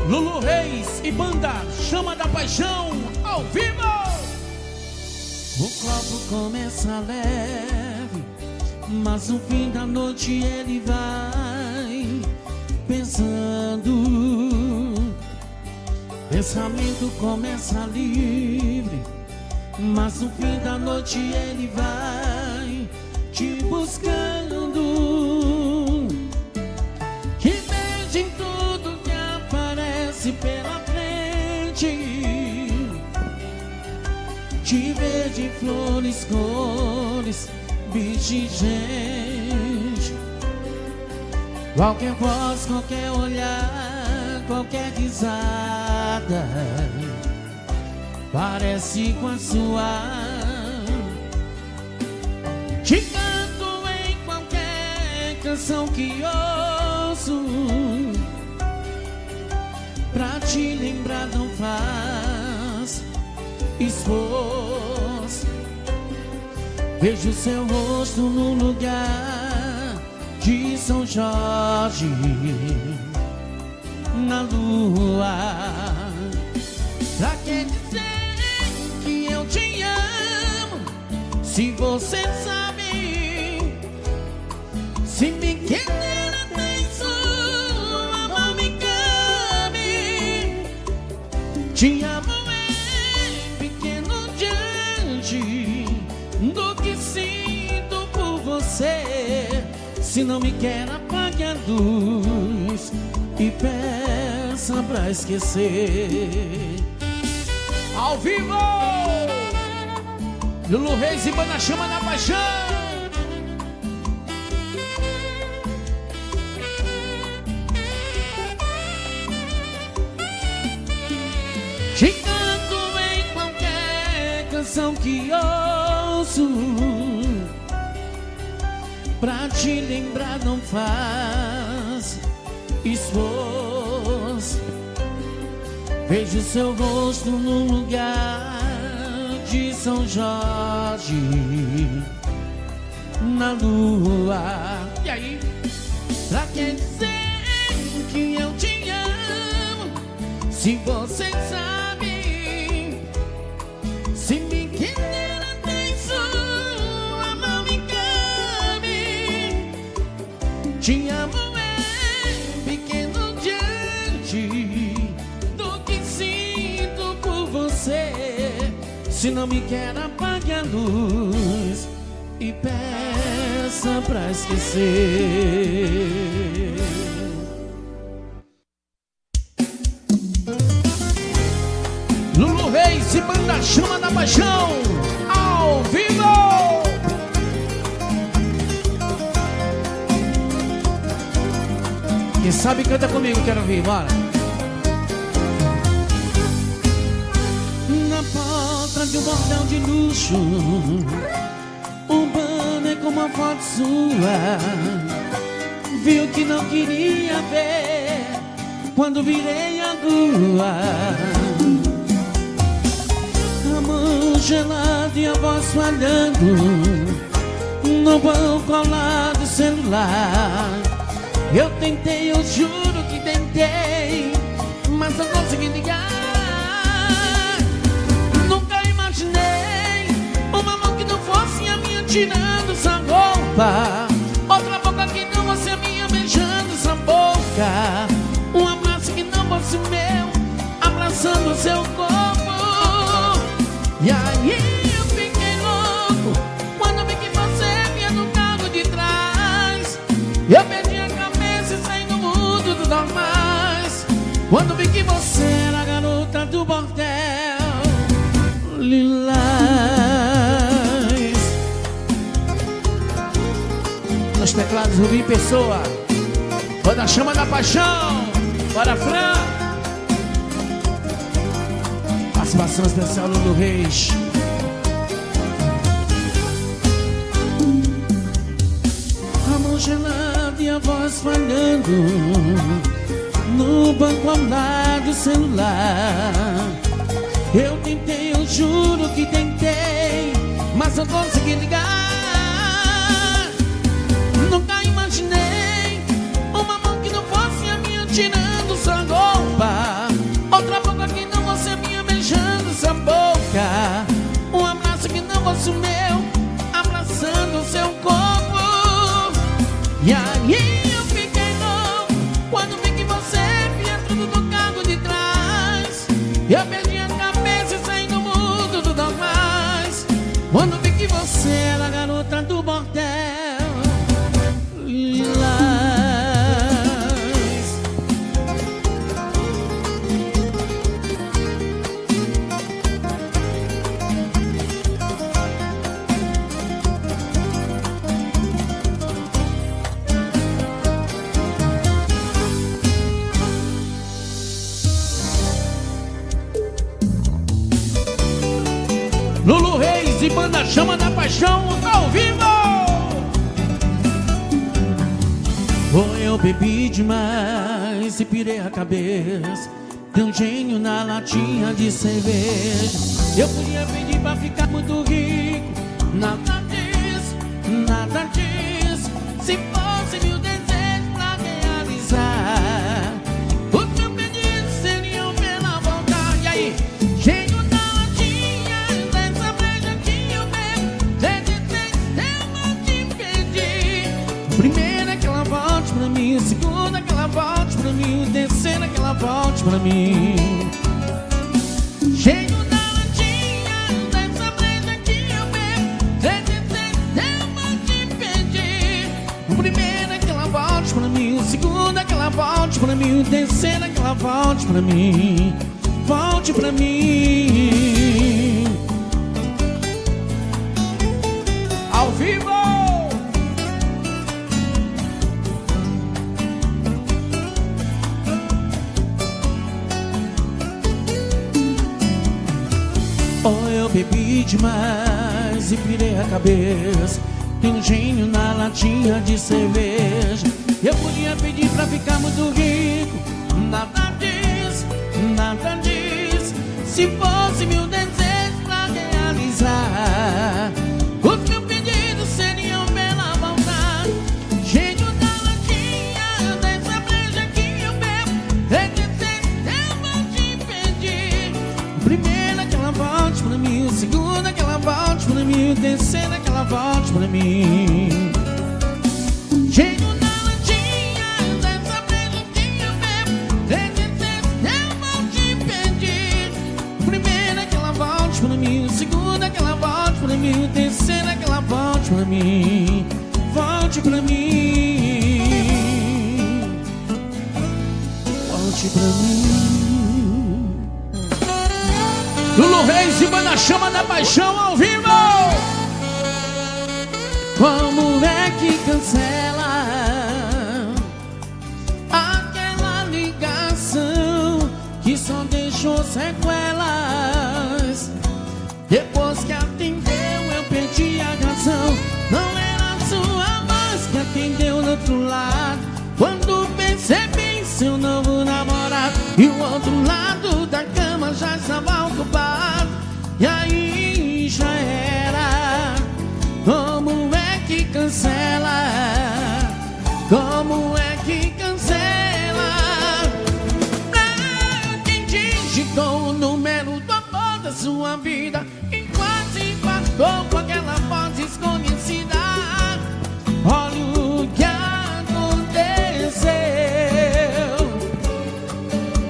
Lulu Reis e banda Chama da Paixão ao vivo. O copo começa leve, mas no fim da noite ele vai pensando. Pensamento começa livre, mas no fim da noite ele vai te buscando. Que veja em tudo que aparece pela frente, te vejo em flores, cores, bicho e gente. Qualquer voz, qualquer olhar, qualquer risada parece com a sua. Te canto em qualquer canção que ouço, pra te lembrar não faz esforço. Vejo seu rosto no lugar de São Jorge, na lua. Pra que dizer que eu te amo, se você sabe? Se me querer até sua mão me cabe. Te amo em pequeno diante do que sinto por você. Se não me quer, apague a luz e peça pra esquecer. Ao vivo, Lulu Reis e banda Chama da Paixão. Te canto em qualquer canção que ouço, pra te lembrar não faz esforço. Vejo seu rosto no lugar de São Jorge, na lua. E aí? Pra que dizer que eu te amo, se você sabe? Se me querer até sua mão me cabe. Te amo em pequeno diante do que sinto por você. Se não me quer, apague a luz e peça pra esquecer. Lulu Reis e banda Chama da Paixão ao vivo. Quem sabe canta comigo, quero ouvir, bora. Na porta de um bordel de luxo, um banner com uma foto sua. Viu que não queria ver quando virei a lua. A mão gelada e a voz falhando no banco ao lado do celular. Eu tentei, eu juro que tentei, mas não consegui ligar. Nunca imaginei uma mão que não fosse a minha tirando sua roupa, outra boca que não fosse a minha beijando sua boca, um abraço que não fosse o meu abraçando seu corpo. E aí eu fiquei louco quando vi que você vinha no carro de trás. Eu perdi a cabeça e saí no mundo dos normais quando vi que você era a garota do bordel Lilás. Nos teclados, Rubinho Pessoa, banda Chama da Paixão. Bora, Fran. Participação especial Lulu Reis. A mão gelada e a voz falhando no banco ao lado do celular. Eu tentei, eu juro que tentei, mas não consegui ligar. Nunca imaginei uma mão que não fosse a minha tirando sua roupa, quando vi que você era a garota do bordel. Lulu Reis e Banda Chama da Paixão ao vivo. Eu bebi demais e pirei a cabeça. Tem um gênio na latinha de cerveja. Eu podia pedir pra ficar muito rico. Nada disso, nada disso. Se fosse meu desejo pra realizar, os meus pedidos seriam pela vontade. E aí? Gênio na latinha dessa breja que eu bebo. Eu vou te pedir. Primeiro é que ela volte pra mim, segunda é que ela volte pra mim, terceira é que ela volte pra mim. Gênio na latinha dessa breja que eu bebo. Eu vou te pedir. Primeiro é que ela volte pra mim, segunda é que ela volte pra mim, terceira é que ela volte pra mim. Volte pra mim. Ao vivo. Eu bebi demais e pirei a cabeça. Tem um gênio na latinha de cerveja. Eu podia pedir pra ficar muito rico. Nada disso, nada disso. Se fosse meu desejo pra realizar, os meus pedidos seriam pela vontade. Gênio na latinha dessa breja que eu bebo. Eu vou te pedir. Primeira que ela volte pra mim, segunda que ela volte pra mim, terceira que ela volte pra mim. Gênio na latinha dessa breja que eu bebo. Eu vou te pedir. Primeira que ela volte pra mim, segunda que ela volte pra mim, terceira que ela volte pra mim. Volte pra mim. Volte pra mim. Lulu Reis e Banda Chama da Paixão ao vivo. Como é que cancela aquela ligação que só deixou sequelas? Depois que atendeu eu perdi a razão. Não era sua voz que atendeu do outro lado. Quando percebi seu novo namorado e o outro lado da cama já estava ocupado. E aí já era. Como é que cancela? Como é que cancela? Quem digitou o número do amor da sua vida e quase empatou com aquela voz desconhecida? Olha o que aconteceu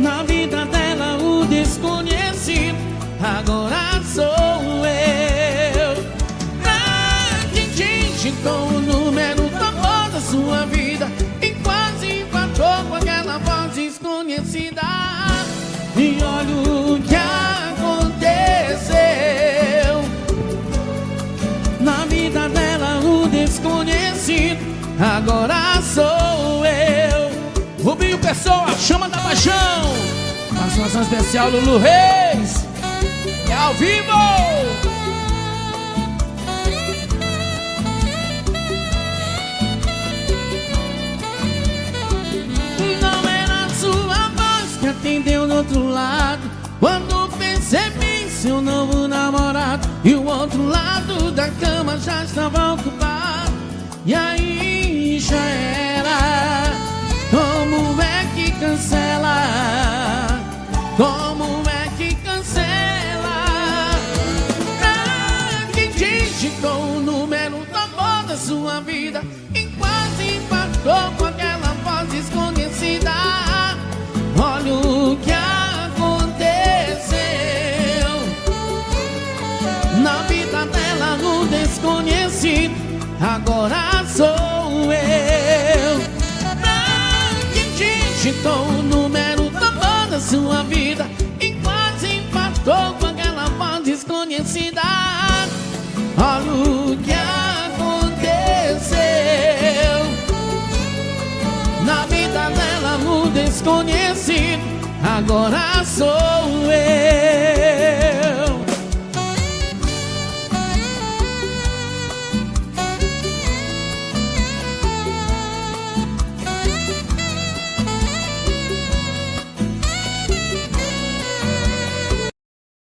na vida dela, o desconhecido agora sou eu. Quem digitou o número do amor da sua vida e quase empatou com aquela voz desconhecida? E olha o que aconteceu na vida dela, o desconhecido agora sou eu. Rubinho Pessoa, Chama da Paixão. Participação especial Lulu Reis. É ao vivo. Não era sua voz que atendeu do outro lado. Quando percebi seu novo namorado e o outro lado da cama já estava ocupado. E aí já era. Como é que cancela? Como é que cancela? Quem digitou o número do amor da sua vida e quase empatou com aquela voz desconhecida? Olha o que aconteceu na vida dela um desconhecido, agora sou eu. Pra quem digitou o número da voz da sua vida e quase empatou com aquela voz desconhecida. Olha o que aconteceu. Na vida dela um desconhecido, agora sou eu.